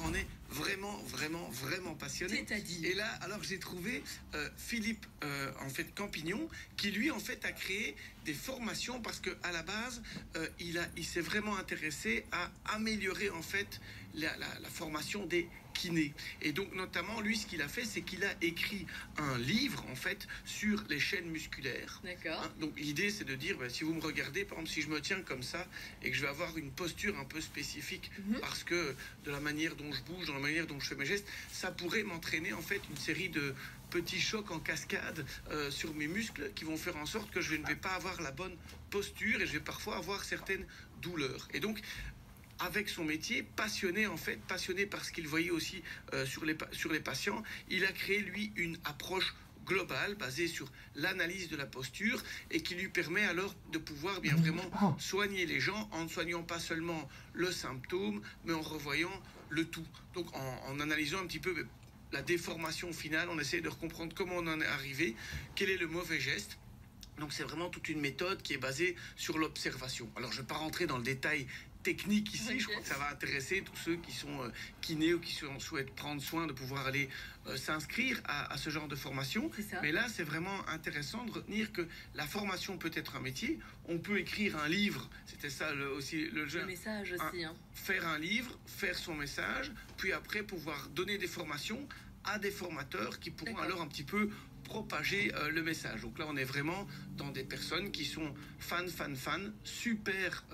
en est vraiment passionné. C'est-à-dire ? Et là, alors j'ai trouvé Philippe en fait Campignon, qui lui en fait a créé des formations parce que à la base, il s'est vraiment intéressé à améliorer en fait la formation des kinés. Et donc notamment lui, ce qu'il a fait, c'est qu'il a écrit un livre en fait sur les chaînes musculaires. D'accord. Hein, donc l'idée, c'est de dire, si vous me regardez, par exemple, si je me tiens comme ça et que je vais avoir une posture un peu spécifique parce que de la manière dont je bouge, dans la manière dont je fais mes gestes, ça pourrait m'entraîner en fait une série de petits chocs en cascade sur mes muscles qui vont faire en sorte que je ne vais pas avoir la bonne posture et je vais parfois avoir certaines douleurs. Et donc, avec son métier, passionné par ce qu'il voyait aussi sur les patients, il a créé, lui, une approche globale basée sur l'analyse de la posture et qui lui permet alors de pouvoir bien vraiment soigner les gens en ne soignant pas seulement le symptôme, mais en revoyant le tout. Donc en analysant un petit peu la déformation finale, on essaie de comprendre comment on en est arrivé, quel est le mauvais geste. Donc c'est vraiment toute une méthode qui est basée sur l'observation. Alors je ne vais pas rentrer dans le détail technique ici, okay. Je crois que ça va intéresser tous ceux qui sont kinés ou qui souhaitent prendre soin de pouvoir aller s'inscrire à ce genre de formation. Mais là, c'est vraiment intéressant de retenir que la formation peut être un métier. On peut écrire un livre, c'était ça aussi le jeu. Le message aussi. Faire un livre, faire son message, puis après pouvoir donner des formations à des formateurs qui pourront alors un petit peu propager le message. Donc là, on est vraiment dans des personnes qui sont fans, super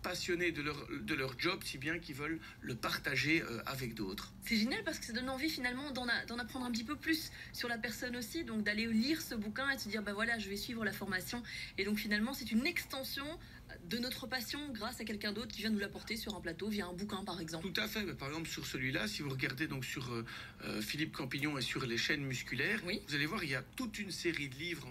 passionnés de leur job, si bien qu'ils veulent le partager avec d'autres. C'est génial parce que ça donne envie finalement d'en apprendre un petit peu plus sur la personne aussi, donc d'aller lire ce bouquin et de se dire, voilà, je vais suivre la formation. Et donc finalement, c'est une extension de notre passion grâce à quelqu'un d'autre qui vient nous l'apporter sur un plateau via un bouquin, par exemple. Tout à fait. Par exemple, sur celui-là, si vous regardez donc sur Philippe Campignon et sur les chaînes musculaires, vous allez voir, il y a toute une série de livres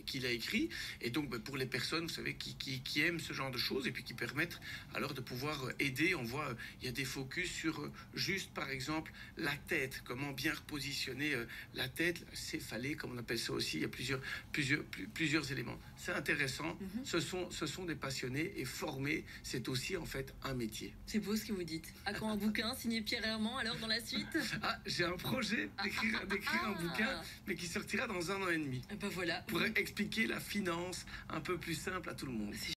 qu'il a écrits. Et donc, pour les personnes, vous savez, qui aiment ce genre de choses et puis qui permettent alors de pouvoir aider. On voit, il y a des focus sur juste, par exemple, la tête. Comment bien repositionner la tête, la céphalée, comme on appelle ça aussi. Il y a plusieurs éléments. C'est intéressant. Ce sont des passionnés et formés, c'est aussi en fait un métier. C'est beau ce que vous dites. À quand un bouquin signé Pierre Herman alors dans la suite? J'ai un projet d'écrire un bouquin, mais qui sortira dans 1 an et demi. Voilà. Pour expliquer la finance un peu plus simple à tout le monde.